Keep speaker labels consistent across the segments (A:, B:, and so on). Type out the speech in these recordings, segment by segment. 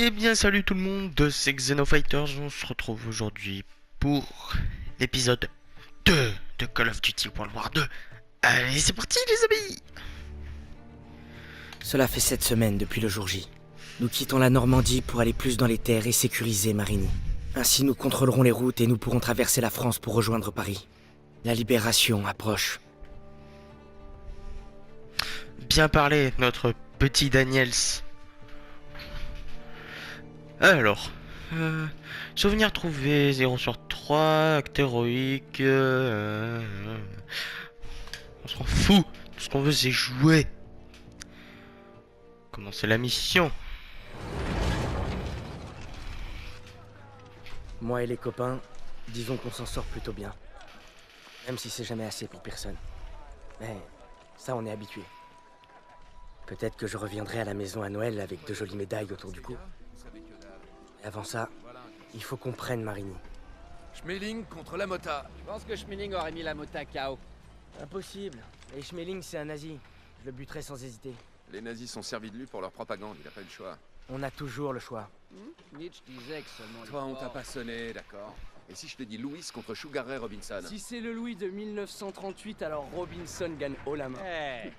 A: Eh bien salut tout le monde, c'est Xenofighters, on se retrouve aujourd'hui pour l'épisode 2 de Call of Duty World War 2. Allez c'est parti les amis.
B: Cela fait 7 semaines depuis le jour J. Nous quittons la Normandie pour aller plus dans les terres et sécuriser Marigny. Ainsi nous contrôlerons les routes et nous pourrons traverser la France pour rejoindre Paris. La libération approche.
A: Bien parlé notre petit Daniels. Alors, souvenir trouvé 0 sur 3, acte héroïque, on s'en fout, tout ce qu'on veut c'est jouer. Commencer la mission.
B: Moi et les copains, disons qu'on s'en sort plutôt bien. Même si c'est jamais assez pour personne. Mais ça on est habitué. Peut-être que je reviendrai à la maison à Noël avec de jolies médailles autour du cou. Et avant ça, il faut qu'on prenne Marigny.
C: Schmeling contre la Mota.
D: Je pense que Schmeling aurait mis la Mota KO.
B: Impossible. Et Schmeling c'est un nazi. Je le buterai sans hésiter.
C: Les nazis sont servis de lui pour leur propagande, il a pas eu le choix.
B: On a toujours le choix.
D: Nietzsche disait que seulement les
C: Toi, on t'a
D: forts-
C: pas sonné, d'accord. Et si je te dis Louis contre Sugar Ray Robinson?
E: Si c'est le Louis de 1938, alors Robinson gagne haut la main.
D: Eh,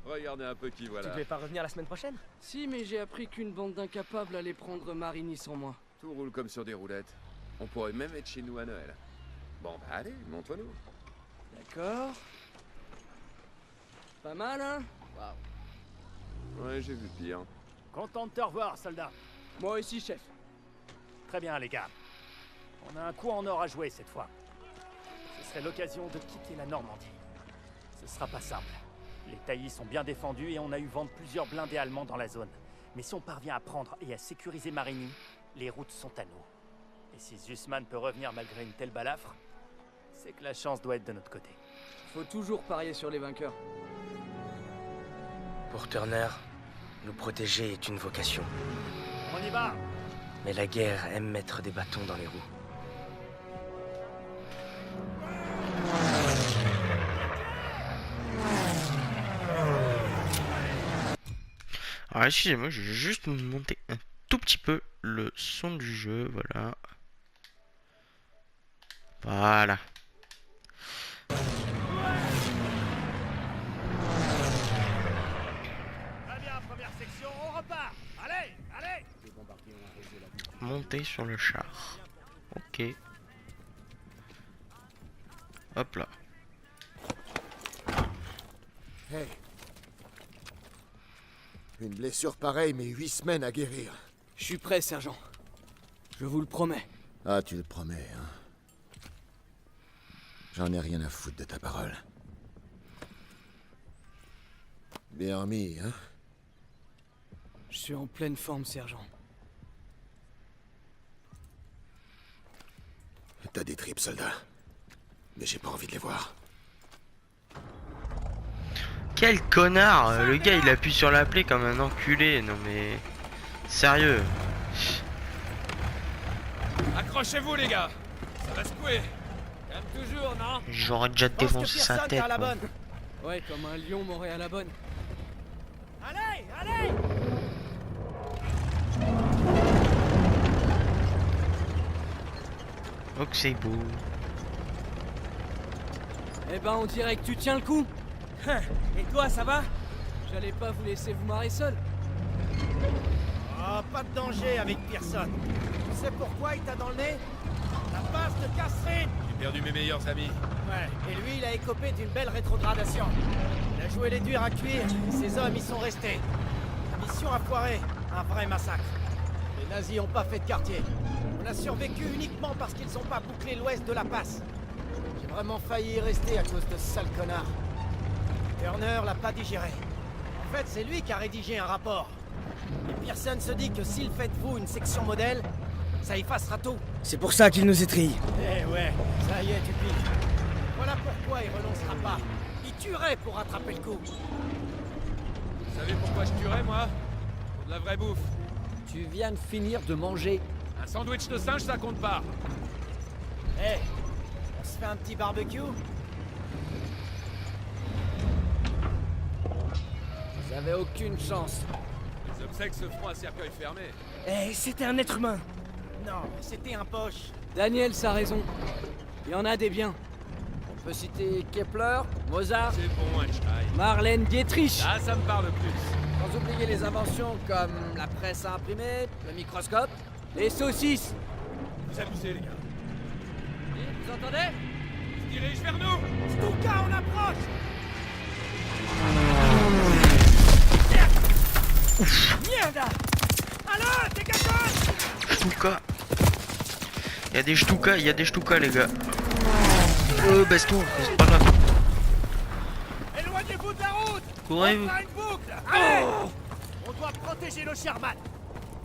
C: Regardez un peu qui
B: Tu
C: voilà.
B: devais pas revenir la semaine prochaine?
E: Si, mais j'ai appris qu'une bande d'incapables allait prendre Marigny sans moi.
C: Tout roule comme sur des roulettes. On pourrait même être chez nous à Noël. Bon, bah allez, montre-nous.
E: D'accord. Pas mal, hein?
C: Ouais, j'ai vu pire.
F: Content de te revoir, soldat.
E: Moi aussi, chef.
F: Très bien, les gars. On a un coup en or à jouer cette fois. Ce serait l'occasion de quitter la Normandie. Ce sera pas simple. Les taillis sont bien défendus et on a eu vent de plusieurs blindés allemands dans la zone. Mais si on parvient à prendre et à sécuriser Marigny, les routes sont à nous. Et si Zussman peut revenir malgré une telle balafre, c'est que la chance doit être de notre côté.
E: Faut toujours parier sur les vainqueurs.
B: Pour Turner, nous protéger est une vocation.
F: On y va!
B: Mais la guerre aime mettre des bâtons dans les roues.
A: Alors excusez-moi, je vais juste monter un tout petit peu le son du jeu, voilà. Voilà.
F: Très bien, première section, on repart! Allez, allez!
A: Monter sur le char. Ok. Hop là.
G: Hey. Une blessure pareille, mais 8 semaines à guérir.
E: Je suis prêt, sergent. Je vous le promets.
G: Ah, tu le promets, hein. J'en ai rien à foutre de ta parole. Bien remis, hein.
E: Je suis en pleine forme, sergent.
G: T'as des tripes, soldat. Mais j'ai pas envie de les voir.
A: Quel connard. Le gars il appuie sur la plaie comme un enculé. Non mais... Sérieux.
H: Accrochez-vous les gars, ça va secouer.
F: Comme toujours, non?
A: J'aurais déjà défoncé sa tête. Quoi.
E: Ouais, comme un lion m'aurait à la bonne.
F: Allez, allez!
A: Oh que c'est beau.
E: Eh ben, on dirait que tu tiens le coup.
F: Et toi, ça va?
E: J'allais pas vous laisser vous marrer seul.
F: Oh, pas de danger avec Pearson. Tu sais pourquoi il t'a dans le nez? La base de Catherine!
H: J'ai perdu mes meilleurs amis.
F: Ouais, et lui, il a écopé d'une belle rétrogradation. Il a joué les durs à cuire, et ses hommes y sont restés. La mission a foiré, un vrai massacre. Les nazis ont pas fait de quartier. On a survécu uniquement parce qu'ils ont pas bouclé l'ouest de la passe. J'ai vraiment failli y rester à cause de ce sale connard. Turner l'a pas digéré. En fait, c'est lui qui a rédigé un rapport. Et Pearson se dit que s'il fait de vous une section modèle, ça effacera tout.
B: C'est pour ça qu'il nous étrille.
F: Eh ouais, ça y est, tu piques. Voilà pourquoi il renoncera pas. Il tuerait pour rattraper le coup.
H: Vous savez pourquoi je tuerais moi? Pour de la vraie bouffe.
D: tu viens de finir de manger.
H: Un sandwich de singe ça compte pas.
F: Eh, on se fait un petit barbecue?
D: Vous avez aucune chance.
H: Les obsèques se feront à cercueil fermé.
F: Eh, c'était un être humain. Non, c'était un poche.
D: Daniel, a raison. Il y en a des biens. On peut citer Kepler, Mozart,
H: C'est bon, Einstein.
D: Marlène Dietrich.
H: Ah, ça me parle plus.
D: Sans oublier les inventions comme la presse à imprimer, le microscope, les saucisses.
H: Vous abusez, les gars.
D: Vous entendez?
H: Ils se dirigent vers nous.
F: Stuka, on approche. Merde. Alors, dégage-toi.
A: Stuka. Il y a des Stuka, les gars. Baisse-toi, c'est pas grave.
F: Éloignez-vous de la route.
A: Courez-vous.
F: On fera une boucle. Allez. On doit protéger le Sherman.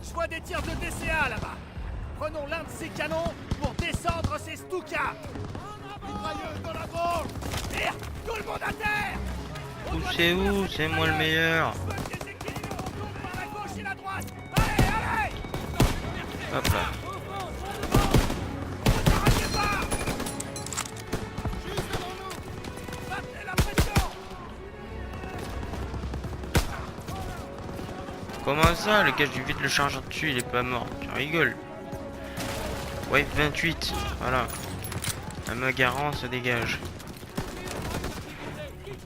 F: Je vois des tirs de DCA là-bas. Prenons l'un de ces canons pour descendre ces Stuka. Mitrailleuse dans la bouche. Tire. Tout le monde à terre. On doit
A: C'est où? C'est moi le meilleur.
F: Je veux que les équilibres retournent par la gauche et la droite. Allez, allez.
A: Hop là.
F: Ne t'arrêtez pas. Juste devant nous. Maintenez la pression.
A: Comment ça? Le gars, je lui vide le chargeur dessus, il est pas mort. Tu rigoles. Wave 28. Voilà. La me garant, ça dégage.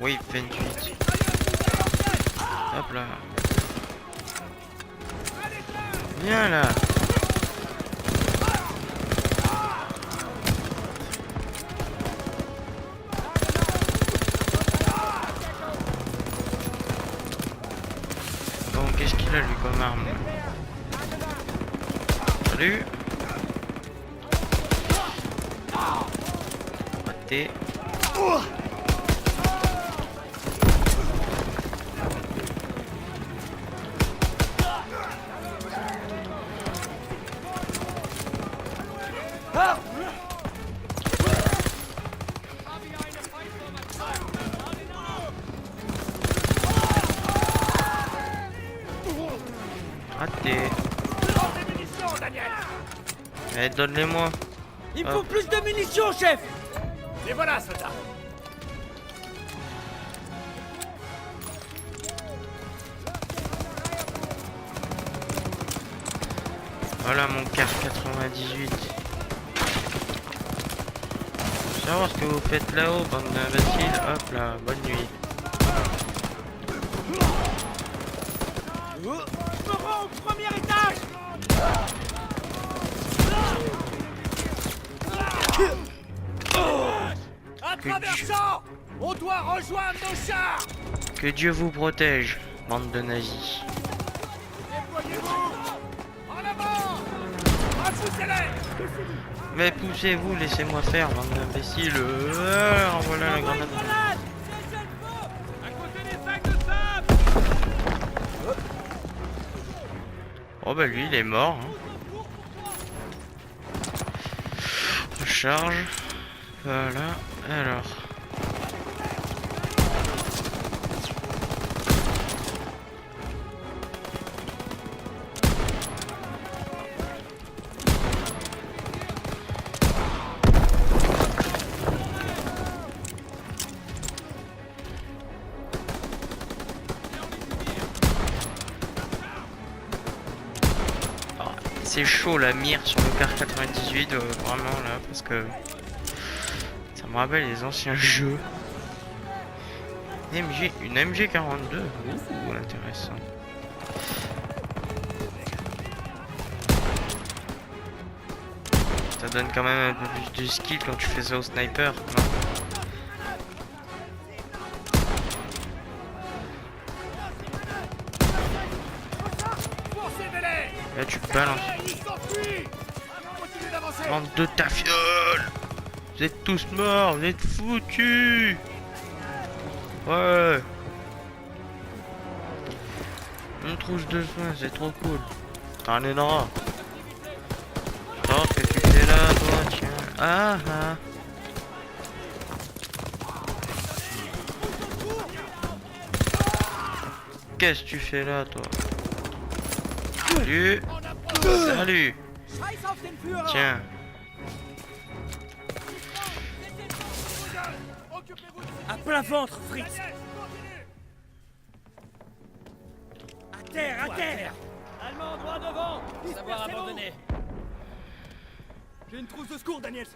A: Wave 28. Hop là. Viens là. Bon, qu'est-ce qu'il a lui comme arme? Salut. Raté. Raté.
F: Prends tes munitions, Daniel.
A: Eh, donne-les-moi.
D: Il me
A: Hop.
D: faut plus de munitions, chef.
F: Et voilà, soldat.
A: Voilà mon car 98. Faut savoir ce que vous faites là-haut, bande d'imbéciles. Hop là, bonne nuit.
F: Je me rends au premier étage. À traversant, on doit rejoindre nos chars.
A: Que Dieu vous protège, bande de nazis.
F: Déployez-vous. En avant. Repoussez-les.
A: Mais poussez-vous, laissez-moi faire, bande d'imbéciles. Voilà la grenade.
H: À côté des sacs de sable.
A: Oh bah lui il est mort. Hein. Recharge. Voilà. Alors. C'est chaud la mire sur le car 98 vraiment là parce que ça me rappelle les anciens jeux. Une MG42. Ouh, intéressant. Ça donne quand même un peu plus de skill quand tu fais ça au sniper, non? Là tu balances. Bande de ta fiole. Vous êtes tous morts, vous êtes foutus. Ouais. Une trousse de soins, c'est trop cool. T'en es là. Oh, qu'est-ce que tu fais là, toi, tiens. Ah ah. Qu'est-ce que tu fais là, toi? Salut. Salut. Tiens.
F: À plein ventre, Fritz. À terre, à terre. Allemand droit devant. Savoir abandonner.
D: J'ai une trousse de secours, Daniels.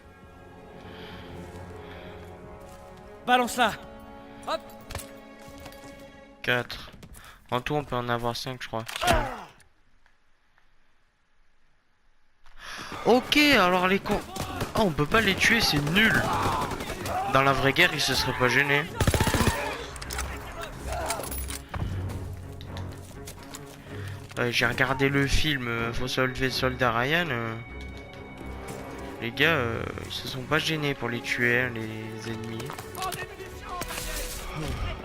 F: Balance-la.
D: Hop.
A: 4. En tout, on peut en avoir 5, je crois. Tiens. Ok, alors les cons... Oh, on peut pas les tuer, c'est nul. Dans la vraie guerre, ils se seraient pas gênés. J'ai regardé le film Faut sauver le soldat Ryan. Les gars, ils se sont pas gênés pour les tuer, hein, les ennemis.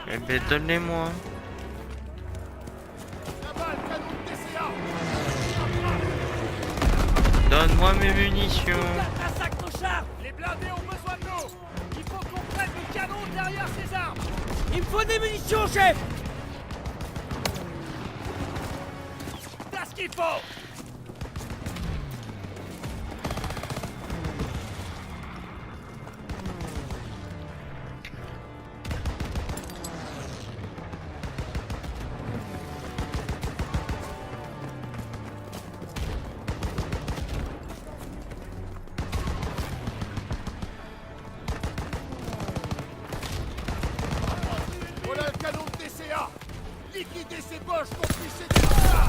A: Eh ben, donnez-moi. Donne-moi mes munitions.
F: Attaque nos chars. Les blindés ont besoin de nous. Il faut qu'on prenne le canon derrière ces armes. Il me faut des munitions, chef. T'as ce qu'il faut.
I: Voilà le canon de TCA. Liquidez ces poches pour puisser des chars.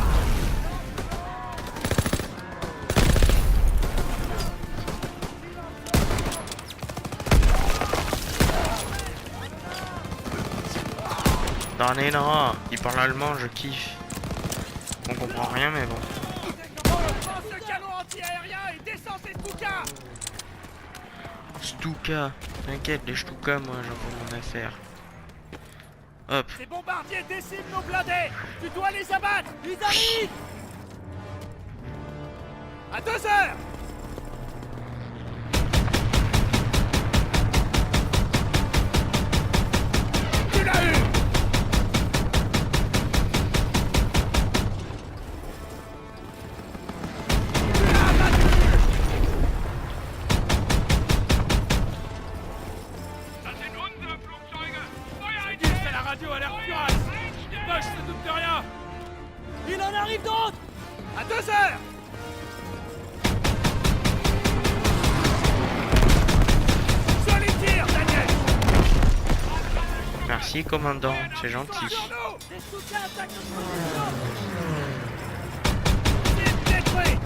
A: Darnera, il parle allemand, je kiffe. On comprend rien, mais bon.
F: Prends ce canon anti-aérien et descends ces Stuka.
A: Stuka, t'inquiète, les Stuka, moi j'en fais mon affaire. Hop.
F: Ces bombardiers déciment nos blindés. Tu dois les abattre. Ils arrivent. À 2 heures. Tu l'as eu.
H: La radio a l'air furax. Bosch se doute de rien.
F: Il en arrive d'autres. À 2 heures. Sur les tirs, Daniel.
A: Merci, commandant, c'est gentil.
F: Les soutiens attaquent notre position. Cible détruite.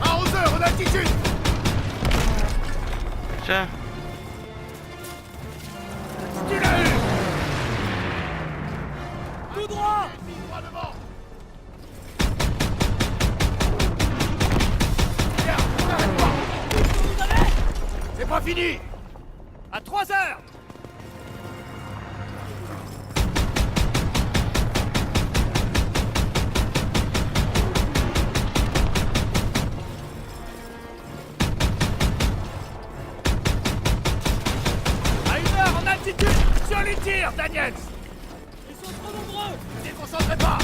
I: À 11 heures, en altitude.
A: Ça,
F: Tu l'as eu. Tout droit.
I: Droit devant.
F: C'est pas fini. À 3 heures. À 1 heure en altitude. Sur les tirs, Daniels. Ils sont trop nombreux. Ne déconcentrez pas.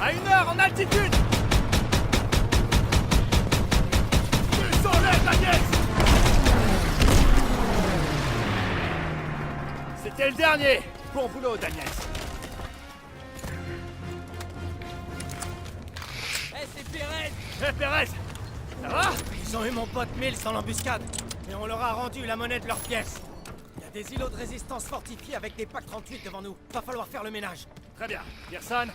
F: À 1 heure en altitude.
I: Descends-les, Daniel.
F: C'était le dernier. Bon boulot, Daniels. C'est Pérez. Pérez. Ça va? Ils ont eu mon pote Mills dans l'embuscade. Et on leur a rendu la monnaie de leurs pièces. Il y a des îlots de résistance fortifiés avec des packs 38 devant nous. Va falloir faire le ménage. Très bien. Pearson,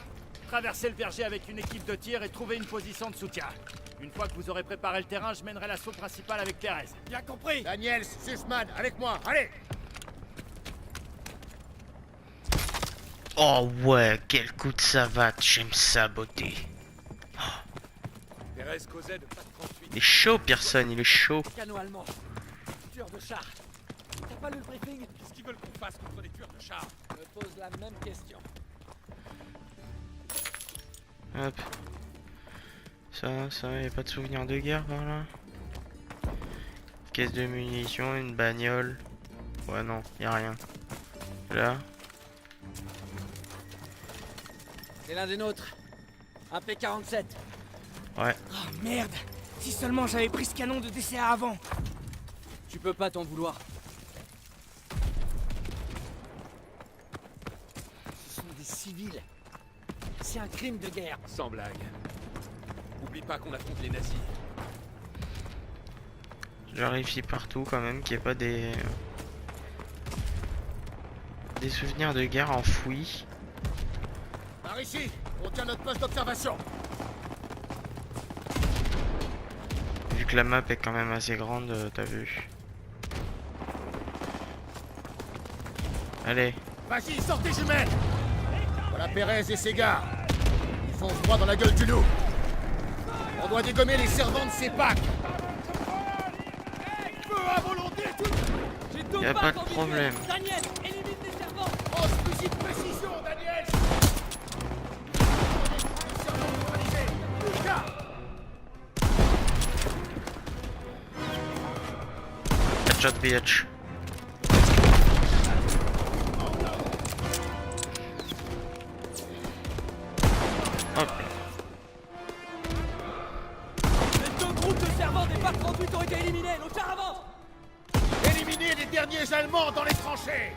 F: traversez le verger avec une équipe de tir et trouvez une position de soutien. Une fois que vous aurez préparé le terrain, je mènerai l'assaut principal avec Pérez. Bien compris.
I: Daniels, Sussman, avec moi. Allez.
A: oh ouais, quel coup de savate, j'aime ça, beauté.
H: Pérez causait de pas de 38.
A: Il est chaud, Pearson, il est chaud.
F: Canon allemand. Tueur de char. T'as pas lu le briefing?
H: Qu'est-ce qu'ils veulent qu'on fasse contre les tueurs de chars?
F: Je me pose la même question.
A: Hop. Ça, y a pas de souvenir de guerre par là. Caisse de munitions, une bagnole. Ouais, non, y a rien. Là.
D: C'est l'un des nôtres. Un P-47.
A: Ouais.
F: Oh merde. Si seulement j'avais pris ce canon de DCA avant.
D: Tu peux pas t'en vouloir.
F: Ce sont des civils. C'est un crime de guerre.
C: Sans blague. Oublie pas qu'on affronte les nazis.
A: Je vérifie partout quand même qu'il n'y ait pas des souvenirs de guerre enfouis.
I: Par ici, on tient notre poste d'observation.
A: Vu que la map est quand même assez grande, t'as vu. Allez,
I: Vas-y, sors tes jumelles. Voilà Pérez et ses gars. Ils foncent droit dans la gueule du loup. On doit dégommer les servants de ces packs. Feu à volonté, tout.
D: J'ai deux
A: y a pas
D: packs
A: de
D: en visuel.
A: problème.
D: Daniel, élimine les servants.
I: Oh, fusil de précision, Daniel. Servants neutralisés. Lucas.
A: headshot bitch. Hop.
D: Les deux groupes de servants des packs 38 ont été éliminés. Nos chars avancent.
I: Éliminez les derniers Allemands dans les tranchées.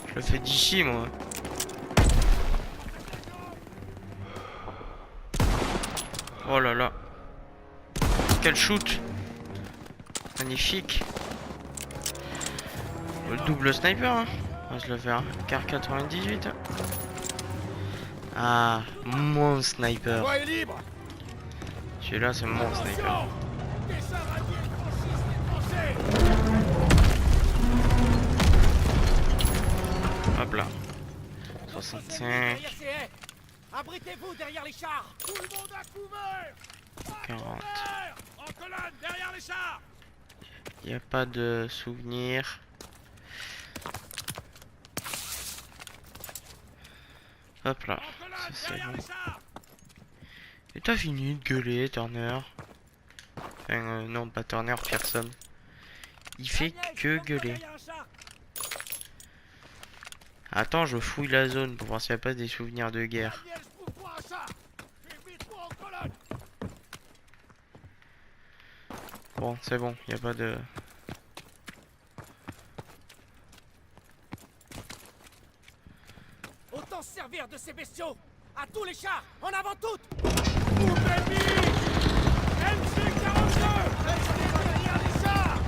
A: Je le fais d'ici moi. Oh là là. Quel shoot. Magnifique. Le double sniper hein. On va se le faire. Car 98. Ah, mon sniper.
I: Voie est libre.
A: Celui-là c'est mon sniper.
I: Attention. Des saradiers franchissent les tranchées.
A: Hop là. 65.
F: Derrière ces haies. Abritez-vous derrière les chars.
I: Tout le monde à couvert.
A: 40.
I: En colonne, derrière les chars.
A: Il n'y a pas de souvenir. Hop là.
I: En colonne,
A: Ça, c'est
I: derrière
A: bon.
I: les chars.
A: Et t'as fini de gueuler, Turner. Enfin, non, pas Turner, personne. Il fait que gueuler. Attends, je fouille la zone pour voir s'il n'y a pas des souvenirs de guerre.
I: Daniel, trouve-moi un char. Et vite-toi en colonne.
A: Bon, c'est bon, il n'y a pas de...
F: Autant se servir de ces bestiaux. À tous les chars. En avant toutes.
I: MC42. Restez derrière les chars.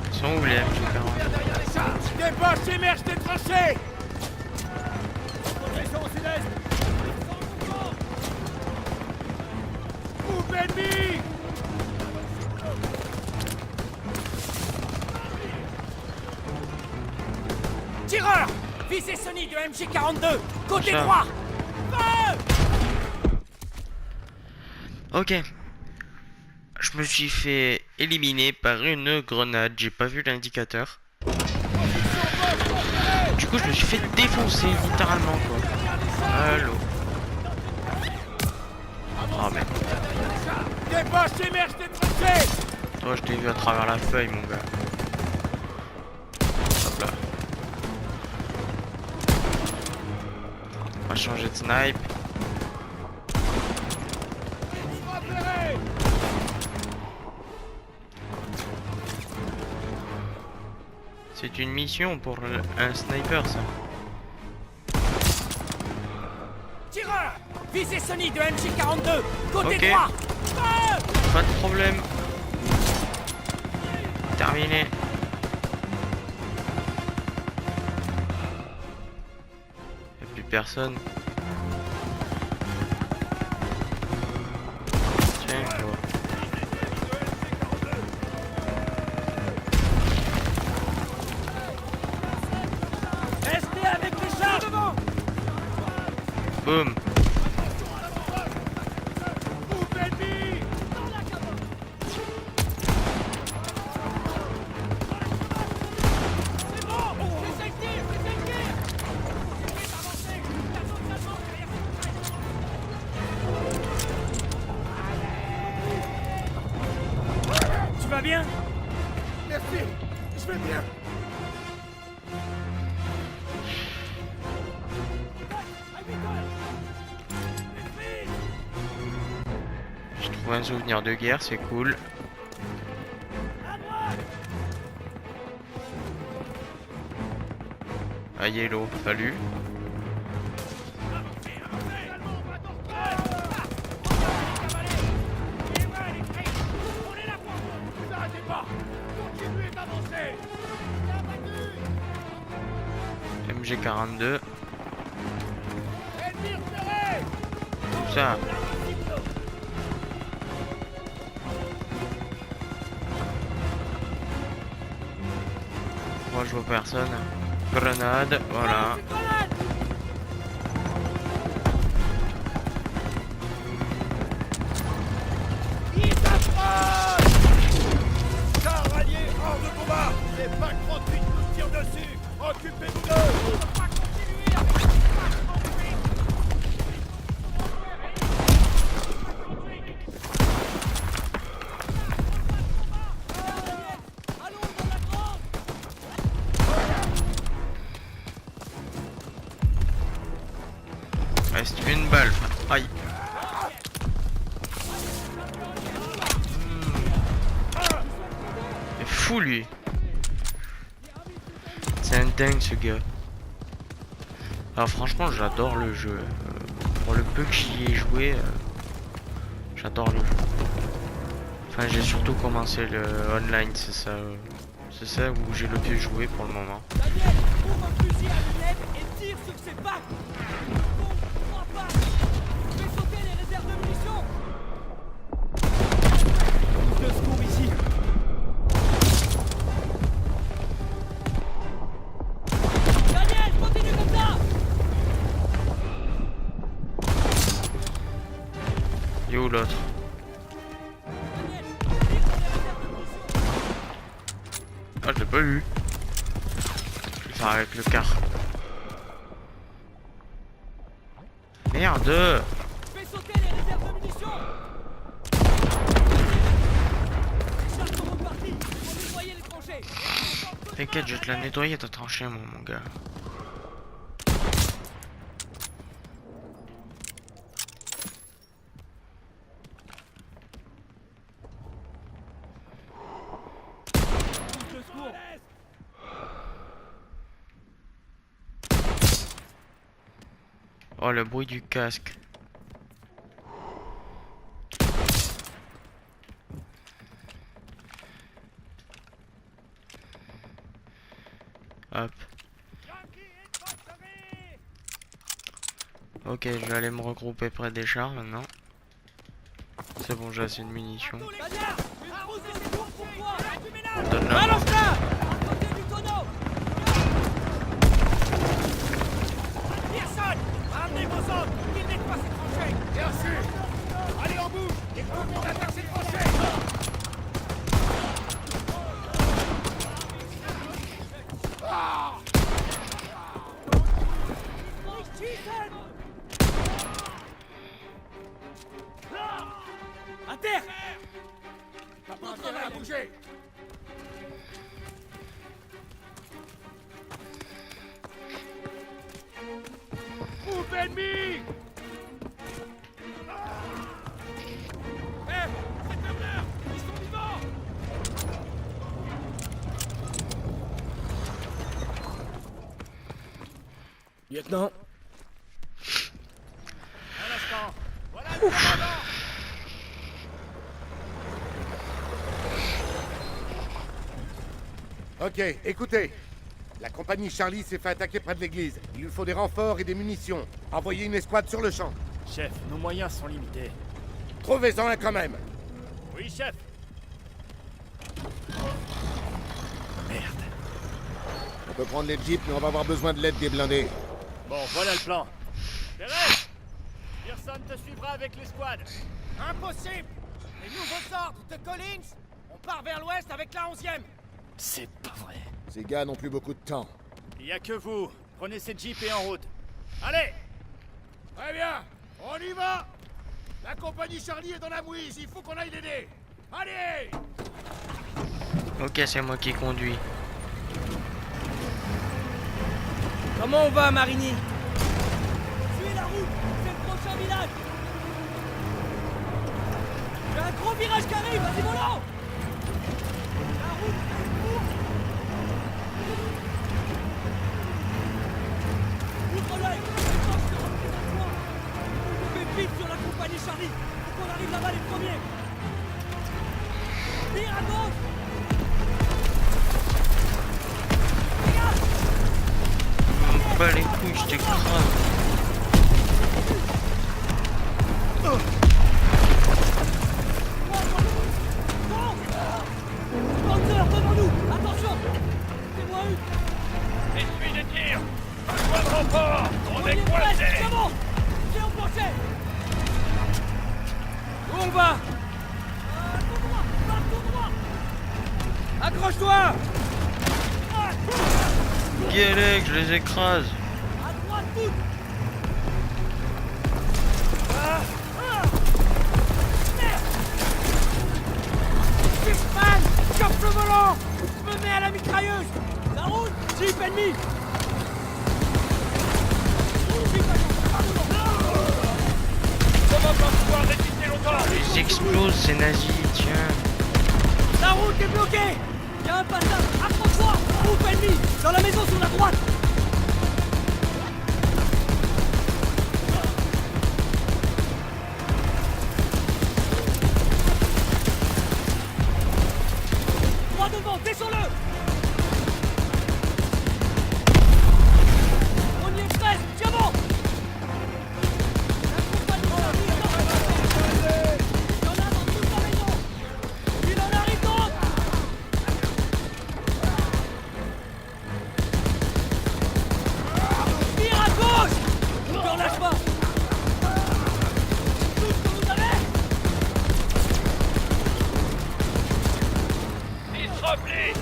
A: Ils sont où les MG40?
I: Derrière les chars. Des boches émergent des tranchées. Progression au sud-est. Move ennemi.
F: Tireur. Visez Sony de MG42. Côté
A: Ça.
F: droit. Feu.
A: Ok. Je me suis fait éliminer par une grenade. J'ai pas vu l'indicateur. Du coup, je me suis fait défoncer littéralement quoi. Allô. Oh merde.
I: Des boches émergent des tranchées.
A: Toi, je t'ai vu à travers la feuille, mon gars. Hop là. On va changer de snipe.
I: Repérez.
A: C'est une mission pour un sniper, ça.
F: Tireur. Visez Sony de MG42. Côté
A: Ok.
F: droit. Feu.
A: Pas de problème. Terminé. Y'a plus personne. Tiens, quoi.
F: Restez avec les chars devant.
A: Boum.
I: Move ennemi.
F: C'est bon. Fais tir. Tu vas bien?
I: Merci. Je vais bien.
A: trouver un souvenir de guerre, c'est cool. Ah, Yellow, salut. MG42. Ça. Moi je vois personne. Grenade, voilà.
I: Char allié hors de combat. Les packs 38 nous tirent dessus. Occupez-vous d'eux.
A: Reste une balle. Aïe. Il est fou lui. C'est un dingue ce gars. Alors franchement j'adore le jeu. Pour le peu que j'y ai joué, j'adore le jeu. Enfin j'ai surtout commencé le online, c'est ça où j'ai le plus joué pour le moment.
F: Daniel, trouve un fusil à lunettes et tire sur ces packs. Fais sauter les réserves de munitions. De secours ici. Daniel, continue comme ça.
A: Et où l'autre?
F: Daniel, tire sur les réserves de munitions.
A: Ah je l'ai pas eu. Je vais faire avec le car. Merde!
F: Fais sauter les réserves de munitions. Les chars sont repartis. Faut nettoyer les tranchées.
A: T'inquiète, je vais te la nettoyer ta tranchée mon gars.
F: De secours.
A: Oh le bruit du casque. Hop. Ok, je vais aller me regrouper près des chars maintenant. C'est bon, j'ai assez de munitions.
F: Daniel, une hausse de secours pour toi.
A: Donne-la.
F: Balance-la. À côté du tonneau. Personne. Ramenez vos hommes. Qu'ils nettoient ces tranchées.
I: Bien sûr. Allez en bouche. Et tout le monde attaque ces tranchées.
F: À terre.
I: T'as pas intérêt à bouger. Groupe ennemi. C'est comme l'heure. Ils sont vivants.
B: Lieutenant,
I: Un instant. Voilà le commandant. Ok, écoutez. La compagnie Charlie s'est fait attaquer près de l'église. Il lui faut des renforts et des munitions. Envoyez une escouade sur le champ.
F: Chef, nos moyens sont limités.
I: Trouvez-en un quand même.
F: Oui, chef. Merde.
I: On peut prendre les jeeps, mais on va avoir besoin de l'aide des blindés.
F: Bon, voilà le plan. Pérez, Pearson te suivra avec l'escouade. Impossible. Les nouveaux ordres de Collins. On part vers l'ouest avec la 11e. C'est pas vrai.
I: Ces gars n'ont plus beaucoup de temps.
F: Il y a que vous. Prenez ces jeeps et en route. Allez.
I: Très bien, on y va. La compagnie Charlie est dans la mouise, il faut qu'on aille l'aider. Allez.
A: Ok, c'est moi qui conduis.
E: Comment on va, Marigny?
F: Suis la route. C'est le prochain village.
D: virage qui arrive, vas-y volant. La route ouvre l'œil. On fait vite sur la compagnie Charlie. Faut qu'on arrive là-bas les premiers. Vire à gauche.
A: Pas les couilles, je t'écrase.
D: Panzer devant nous. Attention. C'est moi une.
H: Essuie des tirs. Pas de renfort. On est
D: C'est
H: coincé.
D: bon. J'ai au plancher. Où on va? Tout droit. Va tout droit. Accroche-toi.
A: Guélec, je les écrase.
D: À droite toute. Fishman, chope le volant. Je me mets à la mitrailleuse. La route. Jeep ennemi.
H: On va pas pouvoir résister longtemps.
A: Ils explosent, ces nazis, tiens.
D: La route est bloquée. Il y a un passage. Accroche-toi. Groupe ennemi. Dans la maison sur la droite. Droit devant, descends-le. On y est presque, tiens bon. La compagnie arrive dans la maison. Il y en a dans toute la maison. Il en arrive d'autres. Tire à gauche. Ne relâche pas. Tout ce que vous avez.
H: Ils se replient.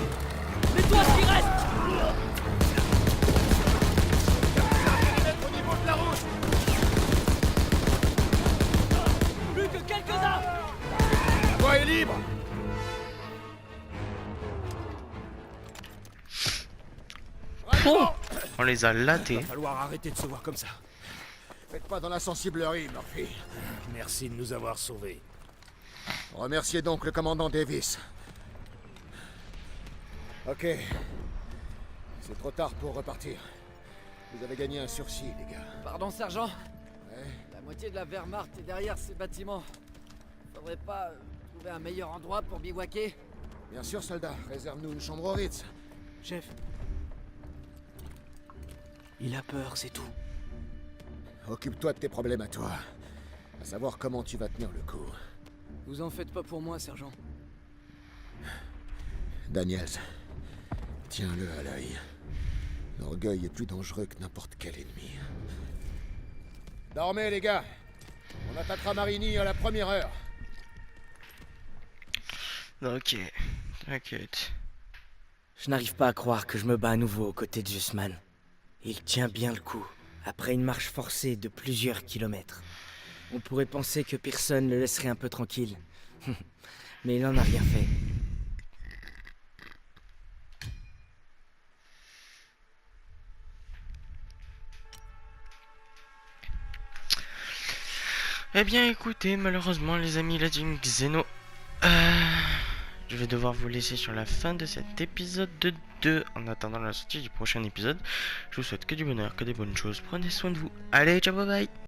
D: Mets-toi ce qui reste.
I: Au niveau de la route.
D: Plus que quelques-uns.
I: La voie est libre.
A: Oh, on les a
I: Il
A: latés.
I: va falloir arrêter de se voir comme ça. Faites pas dans l'insensiblerie, Murphy.
J: Merci de nous avoir sauvés.
I: Remerciez donc le commandant Davis. Ok. C'est trop tard pour repartir. Vous avez gagné un sursis, les gars.
D: Pardon, sergent.
I: Ouais.
D: La moitié de la Wehrmacht est derrière ces bâtiments. Faudrait pas trouver un meilleur endroit pour bivouaquer?
I: Bien sûr, soldat. Réserve-nous une chambre au Ritz.
B: Chef. Il a peur, c'est tout.
I: Occupe-toi de tes problèmes à toi. À savoir comment tu vas tenir le coup.
D: Vous en faites pas pour moi, sergent.
I: Daniels, tiens-le à l'œil. L'orgueil est plus dangereux que n'importe quel ennemi. Dormez, les gars. On attaquera Marigny à la première heure.
A: Ok, t'inquiète.
B: Je n'arrive pas à croire que je me bats à nouveau aux côtés de Zussman. Il tient bien le coup, après une marche forcée de plusieurs kilomètres. On pourrait penser que personne le laisserait un peu tranquille. Mais il n'en a rien fait.
A: Eh bien écoutez, malheureusement les amis, la team Xeno, je vais devoir vous laisser sur la fin de cet épisode de 2 en attendant la sortie du prochain épisode. Je vous souhaite que du bonheur, que des bonnes choses, prenez soin de vous. Allez, ciao, bye bye.